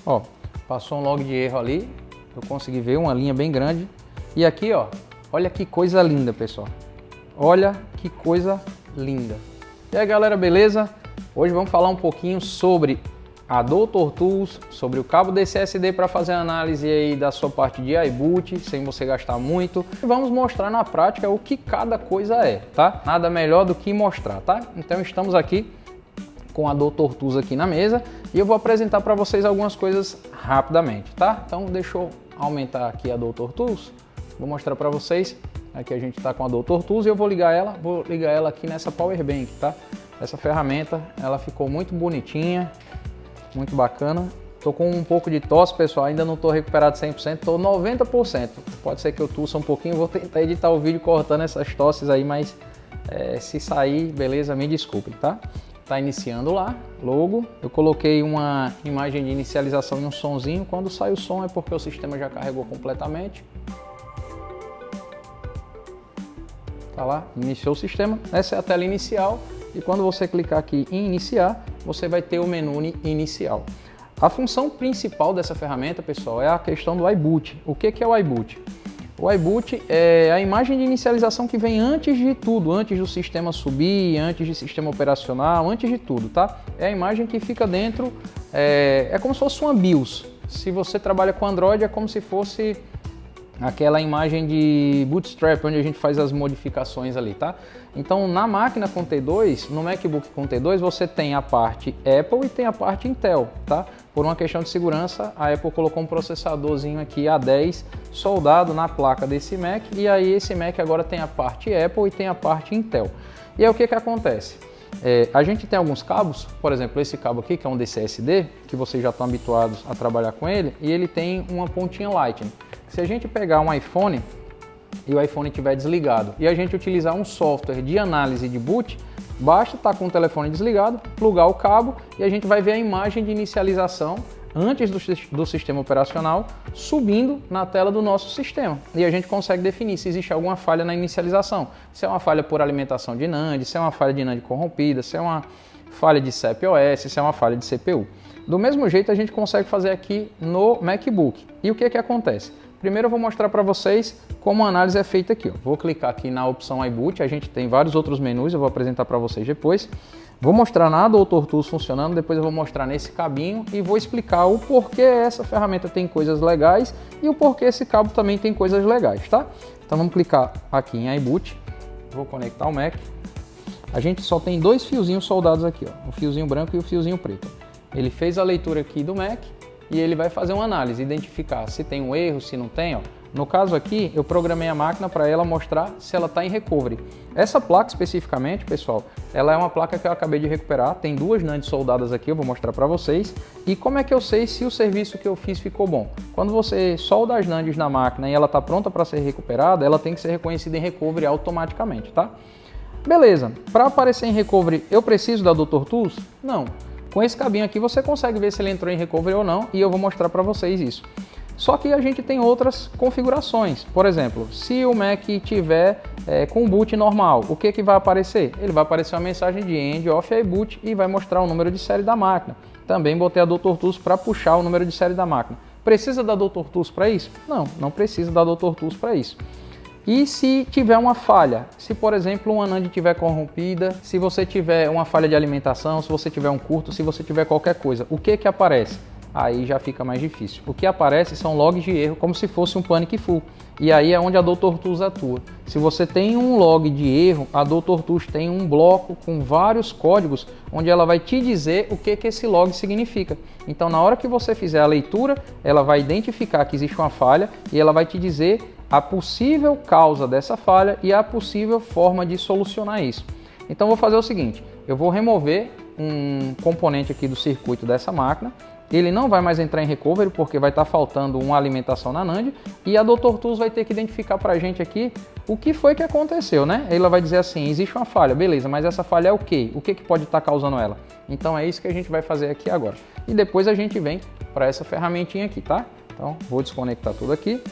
Ó, passou um log de erro ali, eu consegui ver uma linha bem grande. E aqui, ó, olha que coisa linda, pessoal. Olha que coisa linda. E aí, galera, beleza? Hoje vamos falar um pouquinho sobre a Doutor Tools, sobre o cabo DCSD para fazer a análise aí da sua parte de iBoot, sem você gastar muito. E vamos mostrar na prática o que cada coisa é, tá? Nada melhor do que mostrar, tá? Então estamos aqui com a Doutor Tools aqui na mesa e eu vou apresentar para vocês algumas coisas rapidamente, tá? Então deixa eu aumentar aqui a Doutor Tools, vou mostrar para vocês. Aqui a gente está com a Doutor Tools e eu vou ligar ela aqui nessa Power Bank, tá? Essa ferramenta, ela ficou muito bonitinha, muito bacana. Tô com um pouco de tosse, pessoal, ainda não tô recuperado 100%, tô 90%. Pode ser que eu tussa um pouquinho, vou tentar editar o vídeo cortando essas tosses aí, mas se sair, beleza, me desculpem, tá? Tá iniciando lá, logo. Eu coloquei uma imagem de inicialização e um sonzinho. Quando sai o som é porque o sistema já carregou completamente. Tá lá, iniciou o sistema. Essa é a tela inicial. E quando você clicar aqui em iniciar, você vai ter o menu inicial. A função principal dessa ferramenta, pessoal, é a questão do iBoot. O que é o iBoot? O iBoot é a imagem de inicialização que vem antes de tudo, antes do sistema subir, antes do sistema operacional, antes de tudo, tá? É a imagem que fica dentro, é como se fosse uma BIOS. Se você trabalha com Android, é como se fosse aquela imagem de Bootstrap, onde a gente faz as modificações ali, tá? Então, na máquina com T2, no MacBook com T2, você tem a parte Apple e tem a parte Intel, tá? Por uma questão de segurança, a Apple colocou um processadorzinho aqui A10 soldado na placa desse Mac, e aí esse Mac agora tem a parte Apple e tem a parte Intel. E aí o que acontece? A gente tem alguns cabos, por exemplo, esse cabo aqui, que é um DCSD, que vocês já estão habituados a trabalhar com ele, e ele tem uma pontinha Lightning. Se a gente pegar um iPhone e o iPhone estiver desligado e a gente utilizar um software de análise de boot, basta estar com o telefone desligado, plugar o cabo e a gente vai ver a imagem de inicialização antes do sistema operacional subindo na tela do nosso sistema. E a gente consegue definir se existe alguma falha na inicialização. Se é uma falha por alimentação de NAND, se é uma falha de NAND corrompida, se é uma falha de CPOS, se é uma falha de CPU. Do mesmo jeito a gente consegue fazer aqui no MacBook. E o que acontece? Primeiro eu vou mostrar para vocês como a análise é feita aqui. Ó. Vou clicar aqui na opção iBoot, a gente tem vários outros menus, eu vou apresentar para vocês depois. Vou mostrar na Doutor Tools funcionando, depois eu vou mostrar nesse cabinho e vou explicar o porquê essa ferramenta tem coisas legais e o porquê esse cabo também tem coisas legais, tá? Então vamos clicar aqui em iBoot, vou conectar o Mac. A gente só tem dois fiozinhos soldados aqui, ó, o fiozinho branco e o fiozinho preto. Ele fez a leitura aqui do Mac e ele vai fazer uma análise, identificar se tem um erro, se não tem, ó. No caso aqui, eu programei a máquina para ela mostrar se ela está em recovery. Essa placa especificamente, pessoal, ela é uma placa que eu acabei de recuperar, tem duas NAND soldadas aqui, eu vou mostrar para vocês. E como é que eu sei se o serviço que eu fiz ficou bom? Quando você solda as NANDs na máquina e ela está pronta para ser recuperada, ela tem que ser reconhecida em recovery automaticamente, tá? Beleza, para aparecer em recovery, eu preciso da Doutor Tools? Não. Com esse cabinho aqui você consegue ver se ele entrou em recovery ou não e eu vou mostrar para vocês isso. Só que a gente tem outras configurações. Por exemplo, se o Mac tiver com boot normal, o que vai aparecer? Ele vai aparecer uma mensagem de End of iBoot e vai mostrar o número de série da máquina. Também botei a Doutor Tools para puxar o número de série da máquina. Precisa da Doutor Tools para isso? Não, não precisa da Doutor Tools para isso. E se tiver uma falha, se por exemplo uma NAND estiver corrompida, se você tiver uma falha de alimentação, se você tiver um curto, se você tiver qualquer coisa, o que aparece? Aí já fica mais difícil. O que aparece são logs de erro, como se fosse um panic full. E aí é onde a Doutor Tools atua. Se você tem um log de erro, a Doutor Tools tem um bloco com vários códigos, onde ela vai te dizer o que esse log significa. Então na hora que você fizer a leitura, ela vai identificar que existe uma falha e ela vai te dizer a possível causa dessa falha e a possível forma de solucionar isso. Então vou fazer o seguinte, eu vou remover um componente aqui do circuito dessa máquina, ele não vai mais entrar em recovery porque vai estar faltando uma alimentação na NAND e a Doutor Tools vai ter que identificar para a gente aqui o que foi que aconteceu, né? Ela vai dizer assim, existe uma falha, beleza, mas essa falha é o quê? O que pode estar causando ela? Então é isso que a gente vai fazer aqui agora. E depois a gente vem para essa ferramentinha aqui, tá? Então vou desconectar tudo aqui.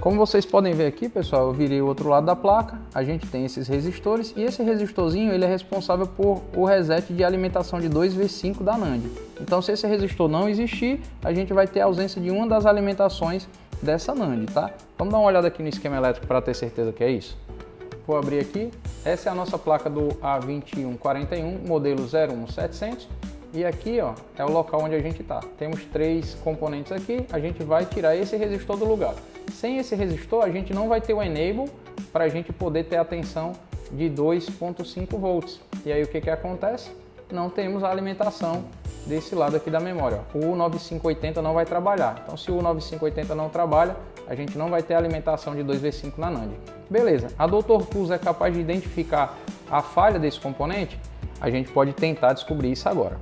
Como vocês podem ver aqui, pessoal, eu virei o outro lado da placa, a gente tem esses resistores e esse resistorzinho ele é responsável por o reset de alimentação de 2V5 da NAND. Então se esse resistor não existir, a gente vai ter a ausência de uma das alimentações dessa NAND, tá? Vamos dar uma olhada aqui no esquema elétrico para ter certeza que é isso. Vou abrir aqui, essa é a nossa placa do A2141, modelo 01700. E aqui, ó, é o local onde a gente está. Temos 3 componentes aqui, a gente vai tirar esse resistor do lugar. Sem esse resistor, a gente não vai ter o enable para a gente poder ter a tensão de 2.5 volts. E aí o que acontece? Não temos a alimentação desse lado aqui da memória. Ó. O 9580 não vai trabalhar. Então se o 9580 não trabalha, a gente não vai ter a alimentação de 2V5 na NAND. Beleza, a Dr. Tools é capaz de identificar a falha desse componente? A gente pode tentar descobrir isso agora.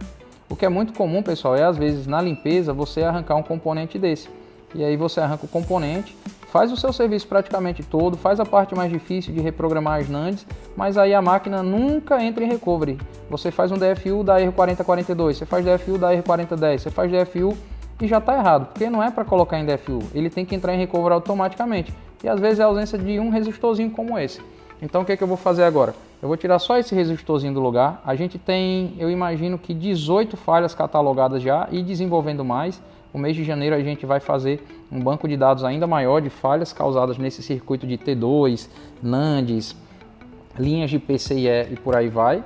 O que é muito comum, pessoal, é às vezes na limpeza você arrancar um componente desse. E aí você arranca o componente, faz o seu serviço praticamente todo, faz a parte mais difícil de reprogramar as NANDs, mas aí a máquina nunca entra em recovery. Você faz um DFU da R4042, você faz DFU da R4010, você faz DFU e já está errado, porque não é para colocar em DFU, ele tem que entrar em recovery automaticamente. E às vezes é a ausência de um resistorzinho como esse. Então o que eu vou fazer agora? Eu vou tirar só esse resistorzinho do lugar. A gente tem, eu imagino que 18 falhas catalogadas já e desenvolvendo mais. No mês de janeiro a gente vai fazer um banco de dados ainda maior de falhas causadas nesse circuito de T2, NANDs, linhas de PCIe e por aí vai.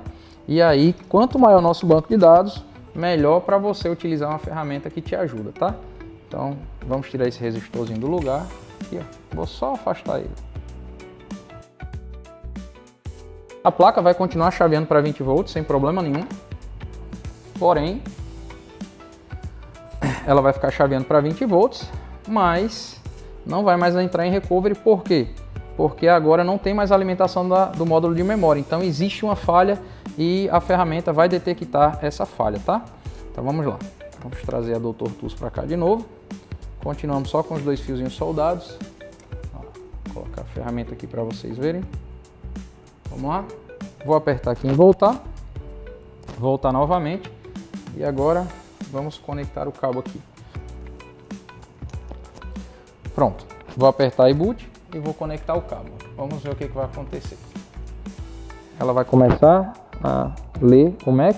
E aí, quanto maior o nosso banco de dados, melhor para você utilizar uma ferramenta que te ajuda, tá? Então, vamos tirar esse resistorzinho do lugar. Aqui, ó. Vou só afastar ele. A placa vai continuar chaveando para 20 volts sem problema nenhum, porém ela vai ficar chaveando para 20 volts, mas não vai mais entrar em recovery. Por quê? Porque agora não tem mais alimentação do módulo de memória, então existe uma falha e a ferramenta vai detectar essa falha, tá? Então vamos lá, vamos trazer a Dr. Tools para cá de novo, continuamos só com os 2 fiozinhos soldados. Vou colocar a ferramenta aqui para vocês verem. Vamos lá, vou apertar aqui em voltar novamente e agora vamos conectar o cabo aqui. Pronto, vou apertar iBoot e vou conectar o cabo. Vamos ver o que vai acontecer. Ela vai começar a ler o Mac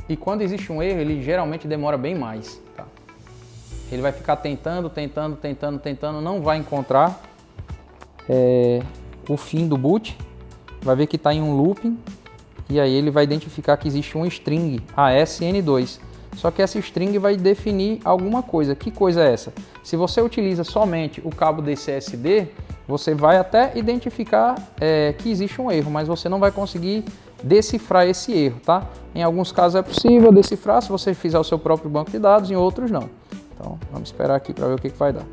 e quando existe um erro ele geralmente demora bem mais, tá? Ele vai ficar tentando, não vai encontrar o fim do boot, vai ver que está em um looping e aí ele vai identificar que existe um string ASN2. Só que essa string vai definir alguma coisa. Que coisa é essa? Se você utiliza somente o cabo DCSD, você vai até identificar que existe um erro, mas você não vai conseguir decifrar esse erro, tá? Em alguns casos é possível decifrar se você fizer o seu próprio banco de dados, em outros não. Então vamos esperar aqui para ver o que vai dar.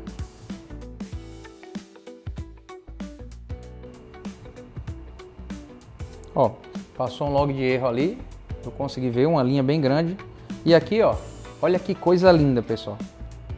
Ó, passou um log de erro ali, eu consegui ver uma linha bem grande. E aqui, ó, olha que coisa linda, pessoal.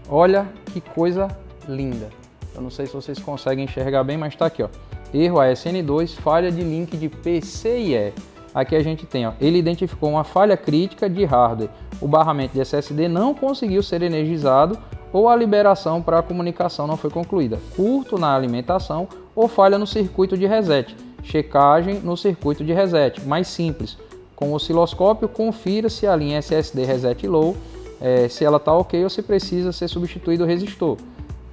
Olha que coisa linda. Eu não sei se vocês conseguem enxergar bem, mas tá aqui, ó. Erro ASN2, falha de link de PCIe. Aqui a gente tem, ó, ele identificou uma falha crítica de hardware. O barramento de SSD não conseguiu ser energizado ou a liberação para a comunicação não foi concluída. Curto na alimentação ou falha no circuito de reset. Checagem no circuito de reset, mais simples. Com o osciloscópio, confira se a linha SSD reset low, se ela está ok ou se precisa ser substituído o resistor.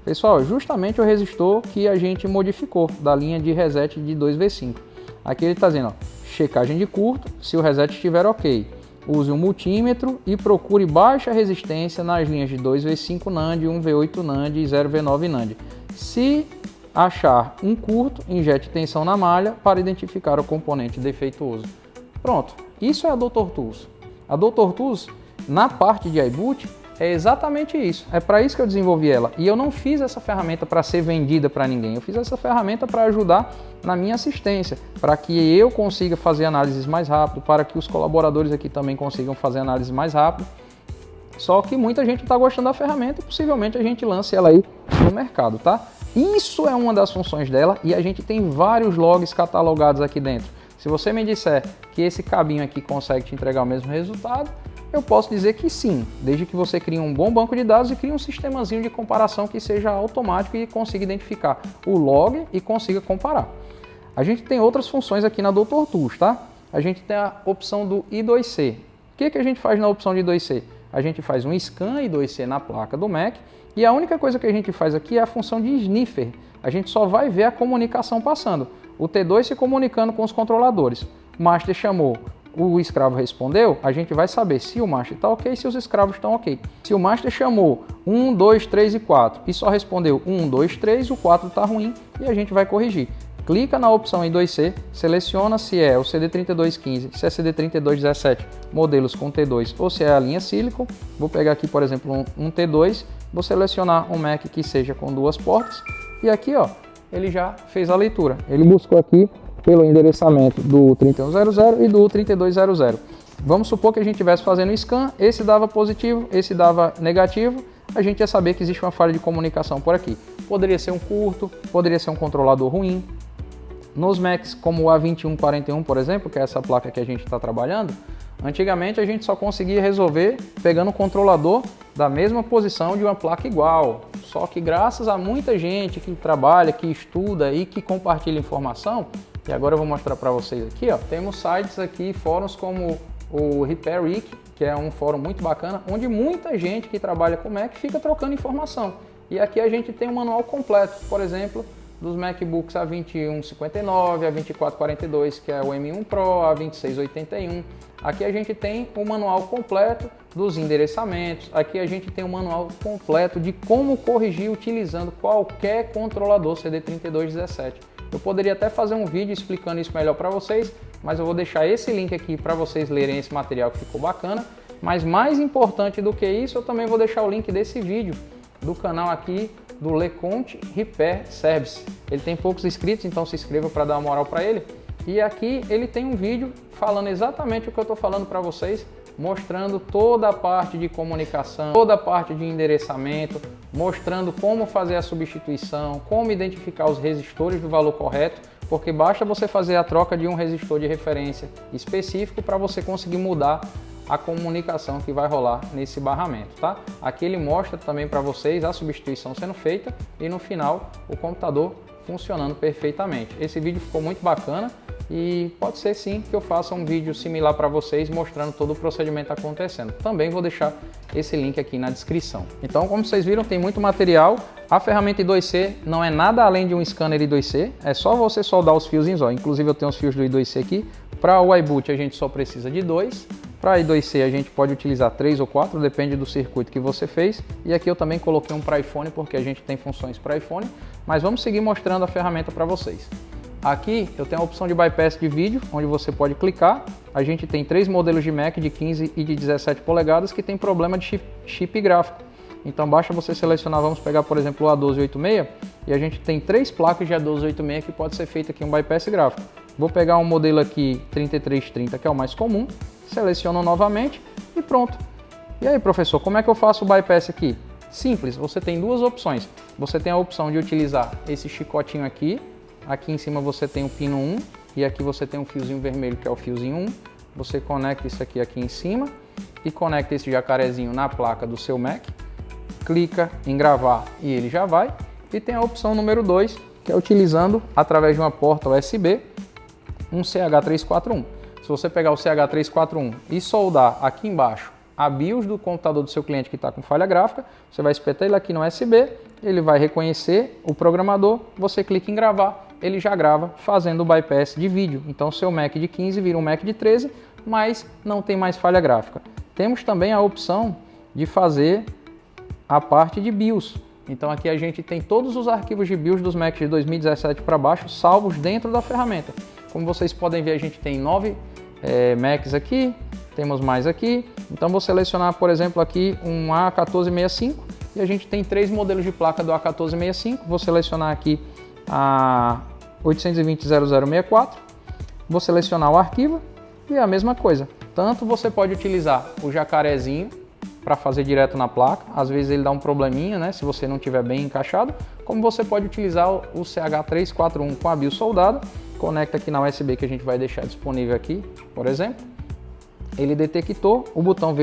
Pessoal, justamente o resistor que a gente modificou da linha de reset de 2V5. Aqui ele está dizendo, ó, checagem de curto, se o reset estiver ok. Use um multímetro e procure baixa resistência nas linhas de 2V5 NAND, 1V8 NAND e 0V9 NAND. Se achar um curto, injete tensão na malha para identificar o componente defeituoso. Pronto, isso é a Dr. Tools. A Dr. Tools, na parte de iBoot, é exatamente isso. É para isso que eu desenvolvi ela. E eu não fiz essa ferramenta para ser vendida para ninguém. Eu fiz essa ferramenta para ajudar na minha assistência, para que eu consiga fazer análises mais rápido, para que os colaboradores aqui também consigam fazer análises mais rápido. Só que muita gente está gostando da ferramenta e possivelmente a gente lance ela aí no mercado, tá? Isso é uma das funções dela e a gente tem vários logs catalogados aqui dentro. Se você me disser que esse cabinho aqui consegue te entregar o mesmo resultado, Eu posso dizer que sim, desde que você crie um bom banco de dados e crie um sistemazinho de comparação que seja automático e consiga identificar o log e consiga comparar. A gente tem outras funções aqui na Dr. Tools, tá? A gente tem a opção do I2C. O que a gente faz na opção de I2C? A gente faz um scan I2C na placa do Mac e a única coisa que a gente faz aqui é a função de sniffer. A gente só vai ver a comunicação passando. O T2 se comunicando com os controladores. O master chamou, o escravo respondeu, a gente vai saber se o master está ok, se os escravos estão ok. Se o master chamou 1, 2, 3 e 4 e só respondeu 1, 2, 3, o 4 está ruim e a gente vai corrigir. Clica na opção I2C, seleciona se é o CD3215, se é CD3217, modelos com T2 ou se é a linha Silicon. Vou pegar aqui, por exemplo, um T2, vou selecionar um Mac que seja com 2 portas e aqui, ó, ele já fez a leitura. Ele buscou aqui pelo endereçamento do 3100 e do 3200. Vamos supor que a gente estivesse fazendo um scan, esse dava positivo, esse dava negativo, a gente ia saber que existe uma falha de comunicação por aqui. Poderia ser um curto, poderia ser um controlador ruim. Nos Macs como o A2141, por exemplo, que é essa placa que a gente está trabalhando, antigamente a gente só conseguia resolver pegando o controlador da mesma posição de uma placa igual. Só que graças a muita gente que trabalha, que estuda e que compartilha informação, e agora eu vou mostrar para vocês aqui, ó, temos sites aqui, fóruns como o Repair Week, que é um fórum muito bacana, onde muita gente que trabalha com Mac fica trocando informação. E aqui a gente tem um manual completo, por exemplo, dos MacBooks A2159, A2442, que é o M1 Pro, A2681. Aqui a gente tem o manual completo dos endereçamentos, aqui a gente tem o manual completo de como corrigir utilizando qualquer controlador CD3217. Eu poderia até fazer um vídeo explicando isso melhor para vocês, mas eu vou deixar esse link aqui para vocês lerem esse material que ficou bacana. Mas mais importante do que isso, eu também vou deixar o link desse vídeo do canal aqui do LeConte Repair Service. Ele tem poucos inscritos, então se inscreva para dar uma moral para ele. E aqui ele tem um vídeo falando exatamente o que eu estou falando para vocês, mostrando toda a parte de comunicação, toda a parte de endereçamento, mostrando como fazer a substituição, como identificar os resistores do valor correto, porque basta você fazer a troca de um resistor de referência específico para você conseguir mudar a comunicação que vai rolar nesse barramento, tá? Aqui ele mostra também para vocês a substituição sendo feita e no final o computador funcionando perfeitamente. Esse vídeo ficou muito bacana e pode ser sim que eu faça um vídeo similar para vocês mostrando todo o procedimento acontecendo. Também vou deixar esse link aqui na descrição. Então, como vocês viram, tem muito material. A ferramenta I2C não é nada além de um scanner I2C, é só você soldar os fiozinhos, ó. Inclusive eu tenho os fios do I2C aqui. Para o iBoot a gente só precisa de 2. Para I2C a gente pode utilizar 3 ou 4, depende do circuito que você fez. E aqui eu também coloquei um para iPhone, porque a gente tem funções para iPhone. Mas vamos seguir mostrando a ferramenta para vocês. Aqui eu tenho a opção de bypass de vídeo, onde você pode clicar. A gente tem 3 modelos de Mac de 15 e de 17 polegadas que tem problema de chip gráfico. Então basta você selecionar, vamos pegar por exemplo o A1286, e a gente tem 3 placas de A1286 que pode ser feito aqui um bypass gráfico. Vou pegar um modelo aqui 3330, que é o mais comum, seleciono novamente e pronto. E aí, professor, como é que eu faço o bypass aqui? Simples, você tem 2 opções. Você tem a opção de utilizar esse chicotinho aqui. Aqui em cima você tem o pino 1 e aqui você tem um fiozinho vermelho que é o fiozinho 1. Você conecta isso aqui em cima e conecta esse jacarezinho na placa do seu Mac. Clica em gravar e ele já vai. E tem a opção número 2, que é utilizando através de uma porta USB um CH341. Se você pegar o CH341 e soldar aqui embaixo a BIOS do computador do seu cliente que está com falha gráfica, você vai espetar ele aqui no USB, ele vai reconhecer o programador, você clica em gravar, ele já grava fazendo o bypass de vídeo. Então seu Mac de 15 vira um Mac de 13, mas não tem mais falha gráfica. Temos também a opção de fazer a parte de BIOS. Então aqui a gente tem todos os arquivos de BIOS dos Macs de 2017 para baixo salvos dentro da ferramenta. Como vocês podem ver, a gente tem 9 Macs aqui, temos mais aqui. Então vou selecionar, por exemplo, aqui um A1465 e a gente tem 3 modelos de placa do A1465. Vou selecionar aqui a 820.0064, vou selecionar o arquivo e a mesma coisa. Tanto você pode utilizar o jacarezinho para fazer direto na placa, às vezes ele dá um probleminha, né, se você não tiver bem encaixado, como você pode utilizar o CH341 com a BIOS soldada, conecta aqui na USB que a gente vai deixar disponível aqui, por exemplo, ele detectou, o botão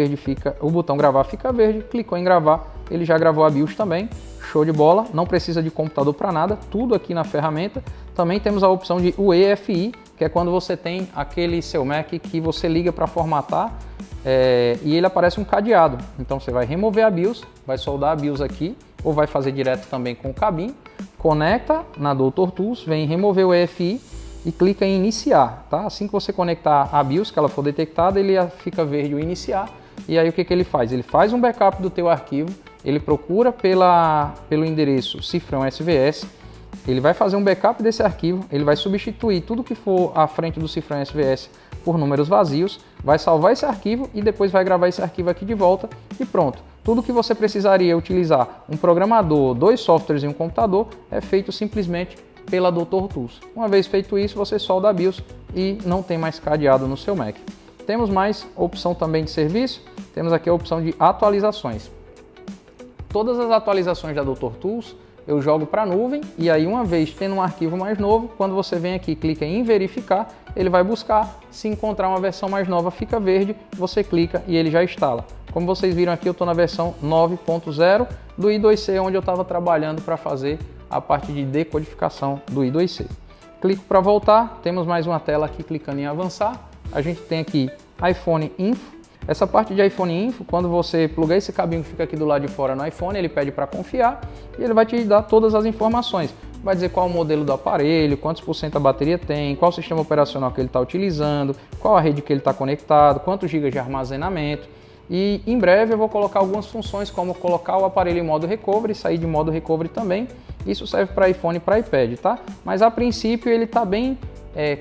gravar fica verde, clicou em gravar, ele já gravou a BIOS também, show de bola, não precisa de computador para nada, tudo aqui na ferramenta. Também temos a opção de UEFI, que é quando você tem aquele seu Mac que você liga para formatar e ele aparece um cadeado. Então você vai remover a BIOS, vai soldar a BIOS aqui, ou vai fazer direto também com o cabinho, conecta na Doutor Tools, vem remover o EFI e clica em iniciar, tá? Assim que você conectar a BIOS, que ela for detectada, ele fica verde o iniciar, e aí o que ele faz? Ele faz um backup do teu arquivo, ele procura pelo endereço cifrão SVS, ele vai fazer um backup desse arquivo, ele vai substituir tudo que for à frente do cifrão SVS por números vazios, vai salvar esse arquivo e depois vai gravar esse arquivo aqui de volta e pronto. Tudo que você precisaria utilizar um programador, 2 softwares e um computador é feito simplesmente pela Doutor Tools. Uma vez feito isso, você solda a BIOS e não tem mais cadeado no seu Mac. Temos mais opção também de serviço, temos aqui a opção de atualizações. Todas as atualizações da Doutor Tools eu jogo para a nuvem e aí uma vez tendo um arquivo mais novo, quando você vem aqui e clica em verificar, ele vai buscar, se encontrar uma versão mais nova fica verde, você clica e ele já instala. Como vocês viram aqui, eu estou na versão 9.0 do I2C, onde eu estava trabalhando para fazer a parte de decodificação do I2C. Clico para voltar, temos mais uma tela aqui clicando em avançar, a gente tem aqui iPhone Info. Essa parte de iPhone Info, quando você plugar esse cabinho que fica aqui do lado de fora no iPhone, ele pede para confiar e ele vai te dar todas as informações. Vai dizer qual o modelo do aparelho, quantos por cento a bateria tem, qual o sistema operacional que ele está utilizando, qual a rede que ele está conectado, quantos GB de armazenamento. E em breve eu vou colocar algumas funções como colocar o aparelho em modo recovery, sair de modo recovery também. Isso serve para iPhone e para iPad, tá? Mas a princípio ele está bem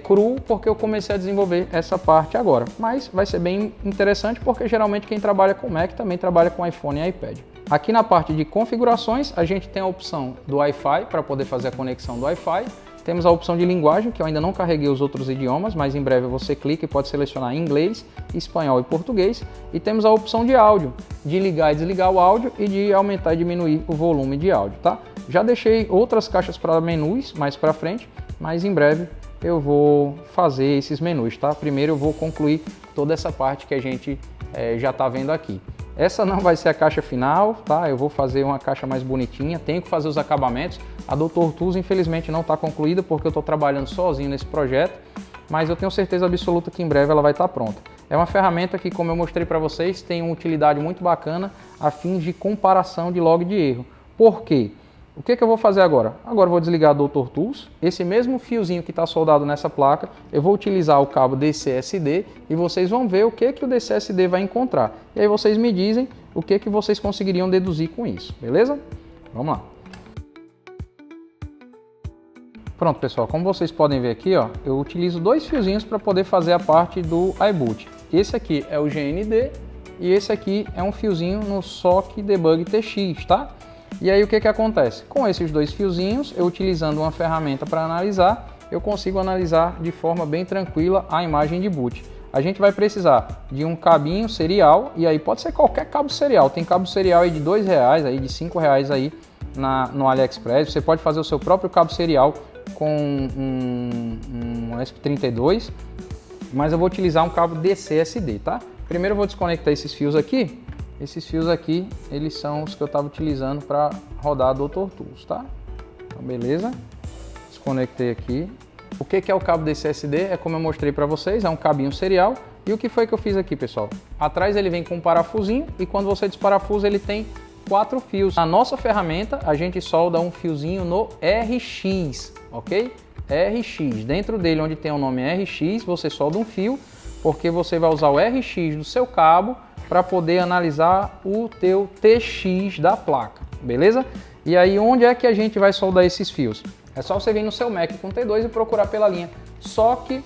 cru porque eu comecei a desenvolver essa parte agora. Mas vai ser bem interessante porque geralmente quem trabalha com Mac também trabalha com iPhone e iPad. Aqui na parte de configurações a gente tem a opção do Wi-Fi para poder fazer a conexão do Wi-Fi. Temos a opção de linguagem, que eu ainda não carreguei os outros idiomas, mas em breve você clica e pode selecionar inglês, espanhol e português. E temos a opção de áudio, de ligar e desligar o áudio e de aumentar e diminuir o volume de áudio, tá? Já deixei outras caixas para menus mais para frente, mas em breve eu vou fazer esses menus, tá? Primeiro eu vou concluir toda essa parte que a gente já está vendo aqui. Essa não vai ser a caixa final, tá? Eu vou fazer uma caixa mais bonitinha, tenho que fazer os acabamentos. A Doutor Tools infelizmente não está concluída porque eu estou trabalhando sozinho nesse projeto, mas eu tenho certeza absoluta que em breve ela vai estar pronta. É uma ferramenta que, como eu mostrei para vocês, tem uma utilidade muito bacana a fim de comparação de log de erro. Por quê? O que eu vou fazer agora? Agora eu vou desligar a Doutor Tools, esse mesmo fiozinho que está soldado nessa placa, eu vou utilizar o cabo DCSD e vocês vão ver o que o DCSD vai encontrar. E aí vocês me dizem o que vocês conseguiriam deduzir com isso, beleza? Vamos lá. Pronto, pessoal, como vocês podem ver aqui, ó, eu utilizo 2 fiozinhos para poder fazer a parte do iBoot. Esse aqui é o GND e esse aqui é um fiozinho no SOC Debug TX, tá? E aí o que acontece? Com esses 2 fiozinhos, eu utilizando uma ferramenta para analisar, eu consigo analisar de forma bem tranquila a imagem de boot. A gente vai precisar de um cabinho serial, e aí pode ser qualquer cabo serial. Tem cabo serial aí de R$2, aí de R$5 aí no AliExpress. Você pode fazer o seu próprio cabo serial com um ESP32, mas eu vou utilizar um cabo DCSD, tá? Primeiro eu vou desconectar esses fios aqui. Esses fios aqui, eles são os que eu estava utilizando para rodar a Doutor Tools, tá? Então, beleza. Desconectei aqui. O que é o cabo DCSD? É como eu mostrei para vocês, é um cabinho serial. E o que foi que eu fiz aqui, pessoal? Atrás ele vem com um parafusinho e quando você desparafusa ele tem 4 fios. Na nossa ferramenta, a gente solda um fiozinho no RX, ok? RX. Dentro dele, onde tem o nome RX, você solda um fio, porque você vai usar o RX do seu cabo para poder analisar o teu TX da placa, beleza? E aí onde é que a gente vai soldar esses fios? É só você vir no seu Mac com T2 e procurar pela linha SOC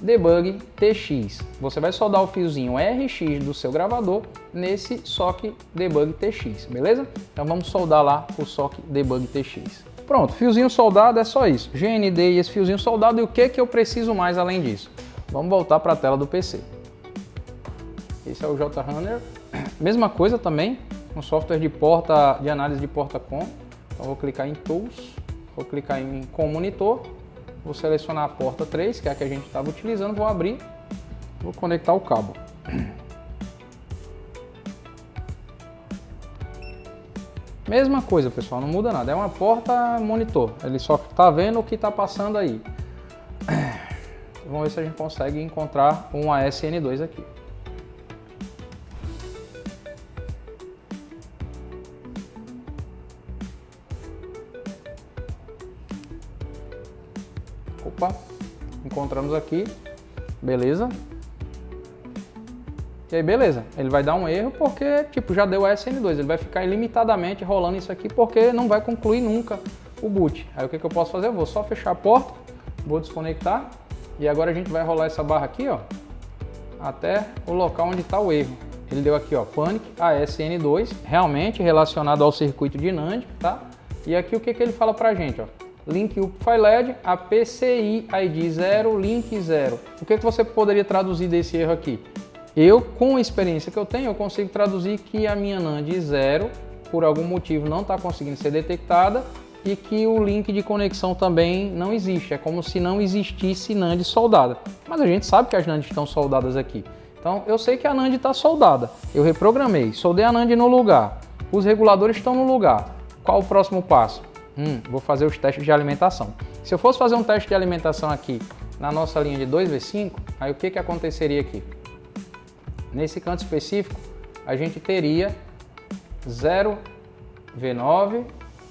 Debug TX. Você vai soldar o fiozinho RX do seu gravador nesse SOC Debug TX, beleza? Então vamos soldar lá o SOC Debug TX. Pronto, fiozinho soldado é só isso. GND e esse fiozinho soldado, e o que eu preciso mais além disso? Vamos voltar para a tela do PC. Esse é o JRunner, mesma coisa também, um software de análise de porta com. Então vou clicar em Tools, vou clicar em com monitor, vou selecionar a porta 3, que é a que a gente estava utilizando, vou abrir, vou conectar o cabo. Mesma coisa, pessoal, não muda nada. É uma porta monitor, ele só está vendo o que está passando aí. Vamos ver se a gente consegue encontrar um ASN2 aqui. Opa, encontramos aqui, beleza. E aí, beleza, ele vai dar um erro porque, tipo, já deu ASN2, ele vai ficar ilimitadamente rolando isso aqui porque não vai concluir nunca o boot. Aí o que eu posso fazer? Eu vou só fechar a porta, vou desconectar e agora a gente vai rolar essa barra aqui, ó, até o local onde está o erro. Ele deu aqui, ó, Panic ASN2, realmente relacionado ao circuito de NAND, tá? E aqui o que ele fala pra gente, ó? Link UPFI LED a PCI ID 0, link 0. O que você poderia traduzir desse erro aqui? Eu, com a experiência que eu tenho, eu consigo traduzir que a minha NAND 0, por algum motivo, não está conseguindo ser detectada e que o link de conexão também não existe. É como se não existisse NAND soldada. Mas a gente sabe que as NAND estão soldadas aqui. Então, eu sei que a NAND está soldada. Eu reprogramei, soldei a NAND no lugar. Os reguladores estão no lugar. Qual o próximo passo? Vou fazer os testes de alimentação. Se eu fosse fazer um teste de alimentação aqui na nossa linha de 2V5, aí o que aconteceria aqui? Nesse canto específico, a gente teria 0V9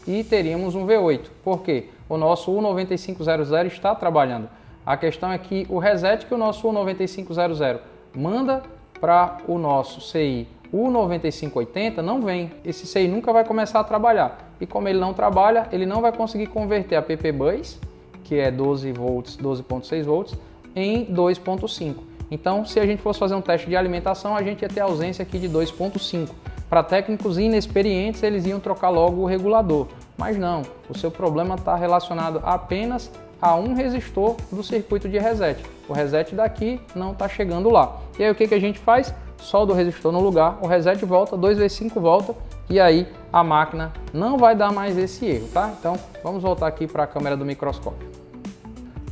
e teríamos um V8. Por quê? O nosso U9500 está trabalhando. A questão é que o reset que o nosso U9500 manda para o nosso CI U9580 não vem. Esse CI nunca vai começar a trabalhar. E como ele não trabalha, ele não vai conseguir converter a PP-Bus, que é 12 volts, 12.6 volts, em 2.5. Então, se a gente fosse fazer um teste de alimentação, a gente ia ter ausência aqui de 2.5. Para técnicos inexperientes, eles iam trocar logo o regulador. Mas não, o seu problema está relacionado apenas a um resistor do circuito de reset. O reset daqui não está chegando lá. E aí o que a gente faz? Solda o resistor no lugar, o reset volta, 2V5 volta e aí a máquina não vai dar mais esse erro, tá? Então, vamos voltar aqui para a câmera do microscópio.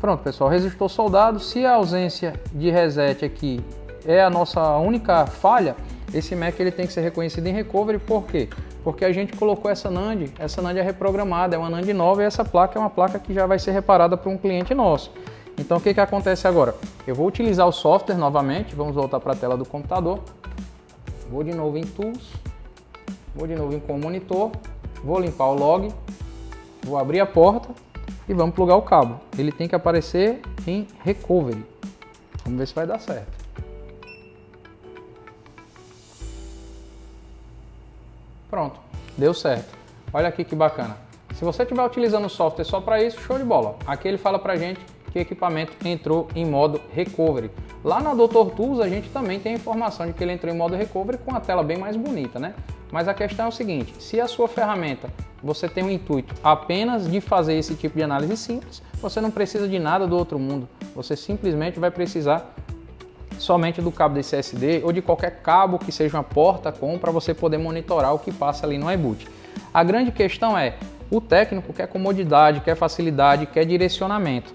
Pronto, pessoal, resistor soldado. Se a ausência de reset aqui é a nossa única falha, esse Mac ele tem que ser reconhecido em recovery. Por quê? Porque a gente colocou essa NAND é reprogramada, é uma NAND nova e essa placa é uma placa que já vai ser reparada por um cliente nosso. Então o que acontece agora? Eu vou utilizar o software novamente, vamos voltar para a tela do computador. Vou de novo em Tools, vou de novo em Com Monitor, vou limpar o log, vou abrir a porta e vamos plugar o cabo. Ele tem que aparecer em Recovery. Vamos ver se vai dar certo. Pronto, deu certo. Olha aqui que bacana. Se você estiver utilizando o software só para isso, show de bola. Aqui ele fala para gente que o equipamento entrou em modo Recovery. Lá na Dr. Tools a gente também tem a informação de que ele entrou em modo Recovery com a tela bem mais bonita, né? Mas a questão é o seguinte, se a sua ferramenta, você tem o intuito apenas de fazer esse tipo de análise simples, você não precisa de nada do outro mundo. Você simplesmente vai precisar somente do cabo desse SD ou de qualquer cabo que seja uma porta com para você poder monitorar o que passa ali no iBoot. A grande questão é, o técnico quer comodidade, quer facilidade, quer direcionamento.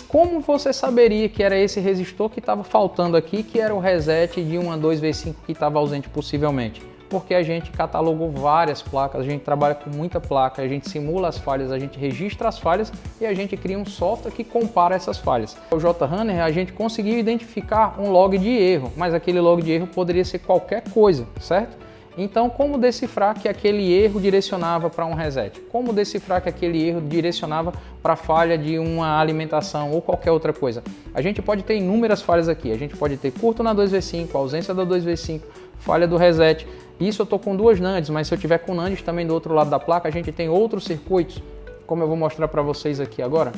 Como você saberia que era esse resistor que estava faltando aqui, que era o reset de uma 2V5 que estava ausente possivelmente? Porque a gente catalogou várias placas, a gente trabalha com muita placa, a gente simula as falhas, a gente registra as falhas e a gente cria um software que compara essas falhas. O JRunner, a gente conseguiu identificar um log de erro, mas aquele log de erro poderia ser qualquer coisa, certo? Então, como decifrar que aquele erro direcionava para um reset? Como decifrar que aquele erro direcionava para a falha de uma alimentação ou qualquer outra coisa? A gente pode ter inúmeras falhas aqui. A gente pode ter curto na 2V5, ausência da 2V5, falha do reset. Isso eu estou com duas NANDs, mas se eu tiver com NANDs também do outro lado da placa, a gente tem outros circuitos, como eu vou mostrar para vocês aqui agora.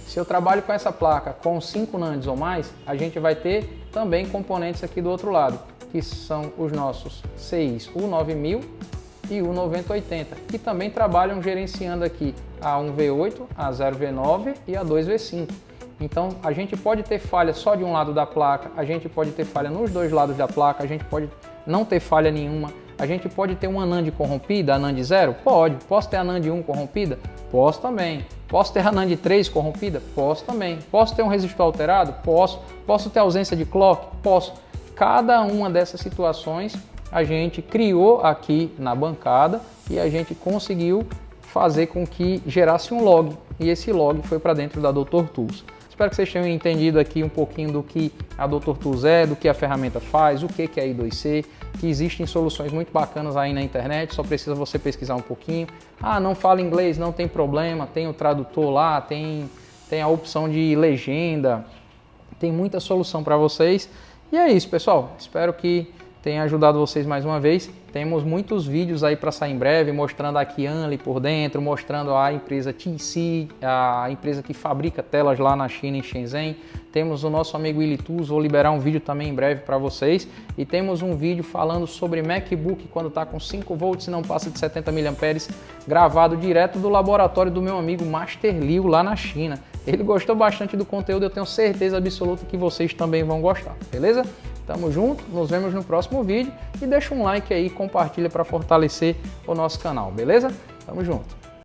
Se eu trabalho com essa placa com 5 NANDs ou mais, a gente vai ter também componentes aqui do outro lado, que são os nossos CIs U9000 e U9080, que também trabalham gerenciando aqui a 1V8, a 0V9 e a 2V5. Então a gente pode ter falha só de um lado da placa, a gente pode ter falha nos dois lados da placa, a gente pode não ter falha nenhuma, a gente pode ter uma NAND corrompida, a NAND 0? Pode. Posso ter a NAND 1 corrompida? Posso também. Posso ter a NAND 3 corrompida? Posso também. Posso ter um resistor alterado? Posso. Posso ter ausência de clock? Posso. cada uma dessas situações a gente criou aqui na bancada e a gente conseguiu fazer com que gerasse um log, e esse log foi para dentro da Dr. Tools. Espero que vocês tenham entendido aqui um pouquinho do que a Dr. Tools é, do que a ferramenta faz, o que é a I2C, que existem soluções muito bacanas aí na internet, só precisa você pesquisar um pouquinho. Ah, não fala inglês, não tem problema, tem o tradutor lá, tem a opção de legenda, tem muita solução para vocês. E é isso, pessoal, espero que tenha ajudado vocês mais uma vez. Temos muitos vídeos aí para sair em breve, mostrando a Kianli por dentro, mostrando a empresa TC, a empresa que fabrica telas lá na China, em Shenzhen. Temos o nosso amigo Willy Tools, vou liberar um vídeo também em breve para vocês. E temos um vídeo falando sobre MacBook quando está com 5 volts e não passa de 70 mAh, gravado direto do laboratório do meu amigo Master Liu lá na China. Ele gostou bastante do conteúdo, eu tenho certeza absoluta que vocês também vão gostar, beleza? Tamo junto, nos vemos no próximo vídeo e deixa um like aí, compartilha para fortalecer o nosso canal, beleza? Tamo junto!